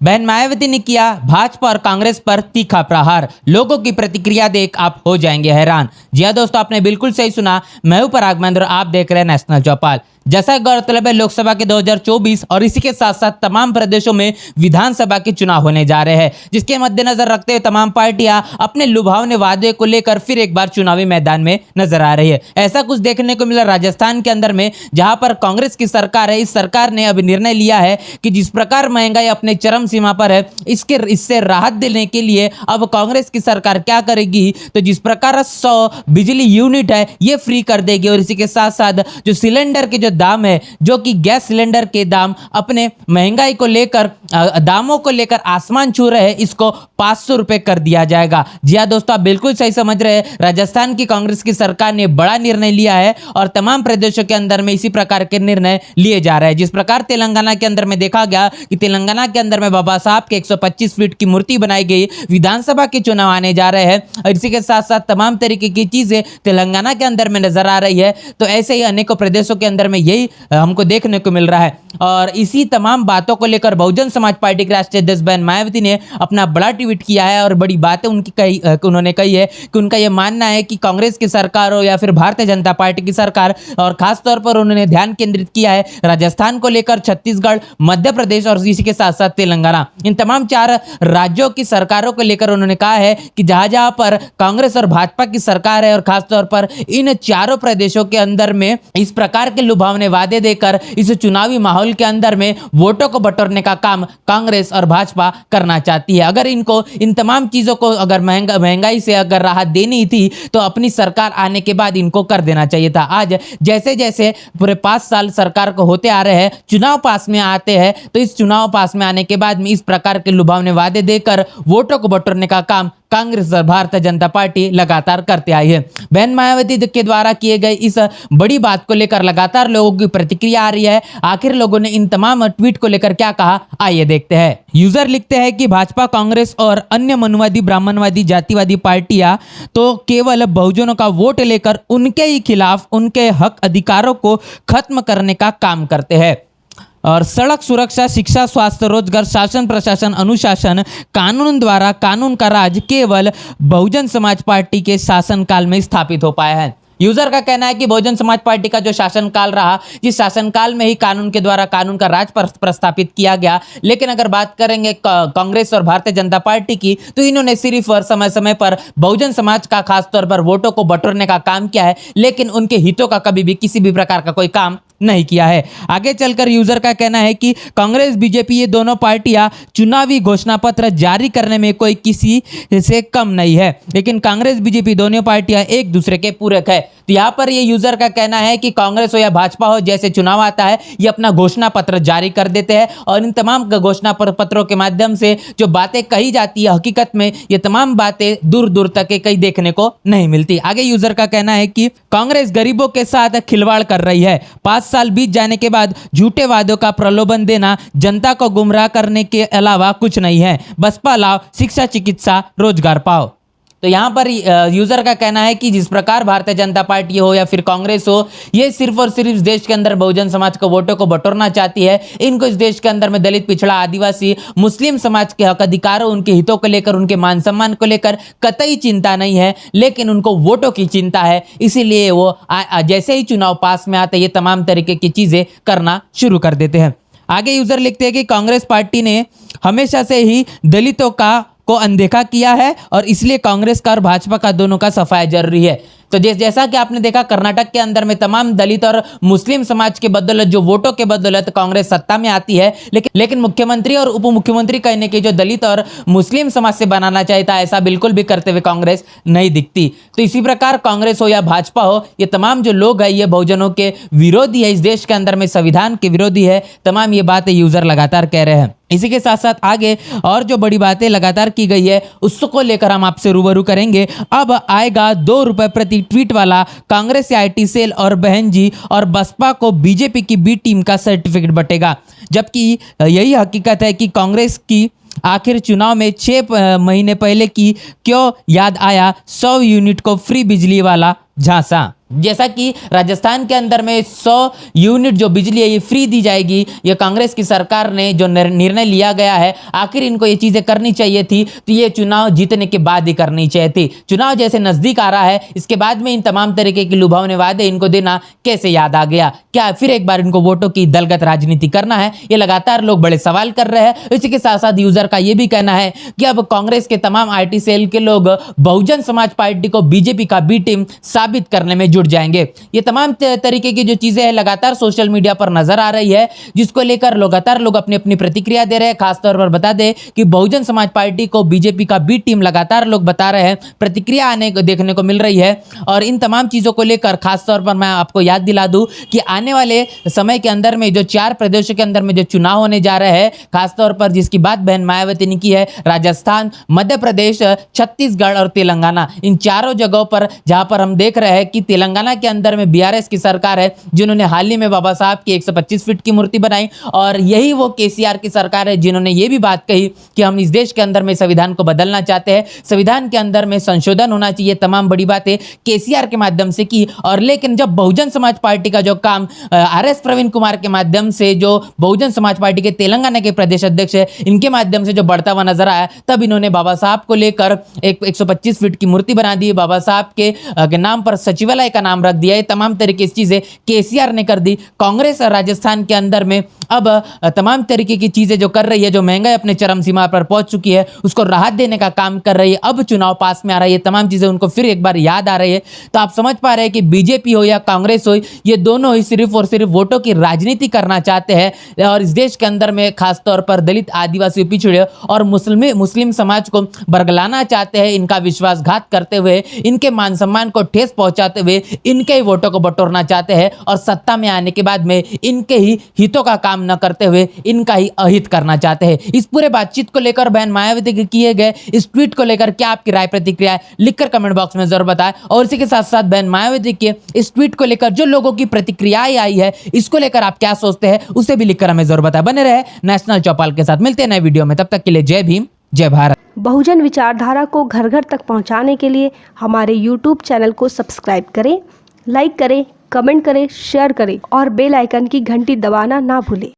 बहन मायावती ने किया भाजपा और कांग्रेस पर तीखा प्रहार। लोगों की प्रतिक्रिया देख आप हो जाएंगे हैरान। जी हाँ दोस्तों, आपने बिल्कुल सही सुना। मैं हूं पराग महेंद्र, आप देख रहे हैं नेशनल चौपाल। जैसा गौरतलब है, लोकसभा के 2024 और इसी के साथ साथ तमाम प्रदेशों में विधानसभा के चुनाव होने जा रहे हैं, जिसके मद्देनजर रखते हुए तमाम पार्टियां अपने लुभावने वादे को लेकर फिर एक बार चुनावी मैदान में नजर आ रही है। ऐसा कुछ देखने को मिला राजस्थान के अंदर में, जहां पर कांग्रेस की सरकार है। इस सरकार ने अभी निर्णय लिया है कि जिस प्रकार महंगाई अपने चरम सीमा पर है, इससे राहत देने के लिए अब कांग्रेस की सरकार क्या करेगी, तो जिस प्रकार 100 बिजली यूनिट है ये फ्री कर देगी। और इसी के साथ साथ जो सिलेंडर के जो दाम है, जो कि गैस सिलेंडर के दाम अपने महंगाई को लेकर दामों को लेकर आसमान छू रहे हैं, इसको 500 रुपए कर दिया जाएगा। जी हाँ दोस्तों, आप बिल्कुल सही समझ रहे हैं। राजस्थान की कांग्रेस की सरकार ने बड़ा निर्णय लिया है और तमाम प्रदेशों के अंदर में इसी प्रकार के निर्णय लिए जा रहे हैं। जिस प्रकार तेलंगाना के अंदर में देखा गया कि तेलंगाना के अंदर में बाबा साहब के 125 फीट की मूर्ति बनाई गई, विधानसभा के चुनाव आने जा रहे हैं और इसी के साथ साथ तमाम तरीके की चीजें तेलंगाना के अंदर में नजर आ रही है। तो ऐसे ही अनेकों प्रदेशों के अंदर में यही हमको देखने को मिल रहा है। और इसी तमाम बातों को लेकर बहुजन समाज पार्टी के राष्ट्रीय अध्यक्ष बहन मायावती ने अपना बड़ा ट्वीट किया है और बड़ी बातें उन्होंने कही है कि उनका यह मानना है कि कांग्रेस की सरकार हो या फिर भारतीय जनता पार्टी की सरकार, और खासतौर पर उन्होंने ध्यान केंद्रित किया है राजस्थान को लेकर, छत्तीसगढ़, मध्य प्रदेश और इसी के साथ साथ तेलंगाना, इन तमाम 4 राज्यों की सरकारों को लेकर उन्होंने कहा है कि जहां जहां पर कांग्रेस और भाजपा की सरकार है और खासतौर पर इन चारों प्रदेशों के अंदर में इस प्रकार के लुभावने वादे देकर इस चुनावी माहौल के अंदर में वोटों को बटोरने का काम कांग्रेस और भाजपा करना चाहती है। अगर इनको इन तमाम चीजों को अगर महंगाई से अगर राहत देनी थी तो अपनी सरकार आने के बाद इनको कर देना चाहिए था। आज जैसे जैसे पूरे 5 साल सरकार को होते आ रहे हैं, चुनाव पास में आते हैं, तो इस चुनाव पास में आने के बाद में इस प्रकार के लुभावने वादे देकर वोटों को बटोरने का काम कांग्रेस और भारतीय जनता पार्टी लगातार करते आई है। बहन मायावती के द्वारा किए गए इस बड़ी बात को लेकर लगातार लोगों की प्रतिक्रिया आ रही है। आखिर लोगों ने इन तमाम ट्वीट को लेकर क्या कहा, आइए देखते हैं। यूजर लिखते हैं कि भाजपा, कांग्रेस और अन्य मनुवादी, ब्राह्मणवादी, जातिवादी पार्टियां तो केवल बहुजनों का वोट लेकर उनके ही खिलाफ उनके हक अधिकारों को खत्म करने का काम करते हैं। और सड़क सुरक्षा, शिक्षा, स्वास्थ्य, रोजगार, शासन, प्रशासन, अनुशासन, कानून द्वारा कानून का राज केवल बहुजन समाज पार्टी के शासनकाल में स्थापित हो पाया है। यूजर का कहना है कि बहुजन समाज पार्टी का जो शासनकाल रहा, जिस शासनकाल में ही कानून के द्वारा कानून का राज प्रस्तापित किया गया। लेकिन अगर बात करेंगे कांग्रेस और भारतीय जनता पार्टी की, तो इन्होंने सिर्फ और समय समय पर बहुजन समाज का खासतौर पर वोटों को बटोरने का काम किया है, लेकिन उनके हितों का कभी भी किसी भी प्रकार का कोई काम नहीं किया है। आगे चलकर यूजर का कहना है कि कांग्रेस, बीजेपी, ये दोनों पार्टियां चुनावी घोषणा पत्र जारी करने में कोई किसी से कम नहीं है, लेकिन कांग्रेस, बीजेपी दोनों पार्टियां एक दूसरे के पूरक है। तो यहाँ पर ये यूजर का कहना है कि कांग्रेस हो या भाजपा हो, जैसे चुनाव आता है ये अपना घोषणा पत्र जारी कर देते हैं और इन तमाम घोषणा पत्रों के माध्यम से जो बातें कही जाती है, हकीकत में ये तमाम बातें दूर दूर तक कहीं देखने को नहीं मिलती। आगे यूजर का कहना है कि कांग्रेस गरीबों के साथ खिलवाड़ कर रही है। 5 साल बीत जाने के बाद झूठे वादों का प्रलोभन देना जनता को गुमराह करने के अलावा कुछ नहीं है। बसपा लाओ, शिक्षा, चिकित्सा, रोजगार पाओ। तो यहाँ पर यूजर का कहना है कि जिस प्रकार भारतीय जनता पार्टी हो या फिर कांग्रेस हो, ये सिर्फ और सिर्फ इस देश के अंदर बहुजन समाज को वोटों को बटोरना चाहती है। इनको इस देश के अंदर में दलित, पिछड़ा, आदिवासी, मुस्लिम समाज के हक अधिकारों, उनके हितों को लेकर, उनके मान सम्मान को लेकर कतई चिंता नहीं है, लेकिन उनको वोटों की चिंता है। इसीलिए वो जैसे ही चुनाव पास में आते ये तमाम तरीके की चीजें करना शुरू कर देते हैं। आगे यूजर लिखते हैं कि कांग्रेस पार्टी ने हमेशा से ही दलितों को अनदेखा किया है और इसलिए कांग्रेस का और भाजपा का दोनों का सफाया जरूरी है। तो जैसा कि आपने देखा, कर्नाटक के अंदर में तमाम दलित और मुस्लिम समाज के बदौलत, जो वोटों के बदौलत कांग्रेस सत्ता में आती है, लेकिन मुख्यमंत्री और उप मुख्यमंत्री कहने के जो दलित और मुस्लिम समाज से बनाना चाहता है, ऐसा बिल्कुल भी करते हुए कांग्रेस नहीं दिखती। तो इसी प्रकार कांग्रेस हो या भाजपा हो, ये तमाम जो लोग है ये बहुजनों के विरोधी है, इस देश के अंदर में संविधान के विरोधी है। तमाम ये बातें यूजर लगातार कह रहे हैं। इसी के साथ साथ आगे और जो बड़ी बातें लगातार की गई है उसको लेकर हम आपसे रूबरू करेंगे। अब आएगा 2 रुपए प्रति ट्वीट वाला कांग्रेस आईटी सेल और बहन जी और बसपा को बीजेपी की बी टीम का सर्टिफिकेट बटेगा। जबकि यही हकीकत है कि कांग्रेस की आखिर चुनाव में 6 महीने पहले की क्यों याद आया 100 यूनिट को फ्री बिजली वाला झांसा। जैसा कि राजस्थान के अंदर में 100 यूनिट जो बिजली है ये फ्री दी जाएगी, ये कांग्रेस की सरकार ने जो निर्णय लिया गया है, आखिर इनको ये चीज़ें करनी चाहिए थी तो ये चुनाव जीतने के बाद ही करनी चाहिए थी। चुनाव जैसे नज़दीक आ रहा है, इसके बाद में इन तमाम तरीके के लुभावने वादे इनको देना कैसे याद आ गया? क्या फिर एक बार इनको वोटों की दलगत राजनीति करना है? ये लगातार लोग बड़े सवाल कर रहे हैं। इसी के साथ साथ यूजर का ये भी कहना है कि अब कांग्रेस के तमाम IT सेल के लोग बहुजन समाज पार्टी को बीजेपी का बी टीम साबित करने में जुट जाएंगे। ये तमाम तरीके की जो चीजें हैं लगातार सोशल मीडिया पर नजर आ रही है, जिसको लेकर लगातार लोग अपनी अपनी प्रतिक्रिया दे रहे हैं। खासतौर पर बता दें कि बहुजन समाज पार्टी को बीजेपी का बी टीम लगातार लोग बता रहे हैं, प्रतिक्रिया आने को देखने को मिल रही है। और इन तमाम चीजों को लेकर खासतौर पर मैं आपको याद दिला दूं कि आने वाले समय के अंदर में जो 4 प्रदेशों के अंदर में जो चुनाव होने जा रहे हैं, खासतौर पर जिसकी बात बहन मायावती ने की है, राजस्थान, मध्य प्रदेश, छत्तीसगढ़ और तेलंगाना, इन चारों जगहों पर जहां पर हम देख रहे हैं कि तेलंगाना के अंदर में BRS की सरकार है, जिन्होंने हाल ही में बाबा साहब की 125 फीट की मूर्ति बनाई। और यही वो KCR की सरकार है जिन्होंने ये भी बात कही कि हम इस देश के अंदर में संविधान को बदलना चाहते हैं, संविधान के अंदर में संशोधन होना चाहिए। तमाम बड़ी बातें KCR के माध्यम से की। और लेकिन जब बहुजन समाज पार्टी का जो काम RS प्रवीण कुमार के माध्यम से, जो बहुजन समाज पार्टी के तेलंगाना के प्रदेश अध्यक्ष है, इनके माध्यम से जो बढ़ता हुआ नजर आया, तब इन्होंने बाबा साहब को लेकर एक 125 फीट की मूर्ति बना दी, बाबा साहब के नाम पर सचिवालय का नाम रख दिया। ये तमाम तरीके की चीजें KCR ने कर दी। कांग्रेस राजस्थान के अंदर में अब तमाम तरीके की चीजें जो कर रही है, जो महंगाई अपने चरम सीमा पर पहुंच चुकी है, उसको राहत देने का काम कर रही है। अब चुनाव पास में आ रही है, तमाम चीजें उनको फिर एक बार याद आ रही है। तो आप समझ पा रहे हैं कि बीजेपी हो या कांग्रेस हो, ये दोनों ही सिर्फ और सिर्फ वोटों की राजनीति करना चाहते हैं। और इस देश के अंदर में खासतौर पर दलित, आदिवासी, पिछड़े और मुस्लिम समाज को बरगलाना चाहते हैं, इनका विश्वासघात करते हुए, इनके मान सम्मान को ठेस पहुंचाते हुए इनके ही वोटों को बटोरना चाहते हैं। और सत्ता में आने के बाद में इनके ही हितों का काम न करते हुए इनका ही अहित करना चाहते हैं। इस पूरे बातचीत को लेकर बहन मायावती के किए गए इस ट्वीट को लेकर क्या आपकी राय प्रतिक्रिया है, लिखकर कमेंट बॉक्स में जरूर बताएं। और इसी के साथ साथ बहन मायावती के इस ट्वीट को लेकर जो लोगों की प्रतिक्रियाएं आई है, इसको लेकर आप क्या सोचते हैं, उसे भी लिखकर हमें जरूर बताएं। बने रहे नेशनल चौपाल के साथ, मिलते हैं नए वीडियो में, तब तक के लिए जय भीम, जय भारत। बहुजन विचारधारा को घर घर तक पहुंचाने के लिए हमारे YouTube चैनल को सब्सक्राइब करें, लाइक करें, कमेंट करें, शेयर करें और बेल आइकन की घंटी दबाना ना भूलें।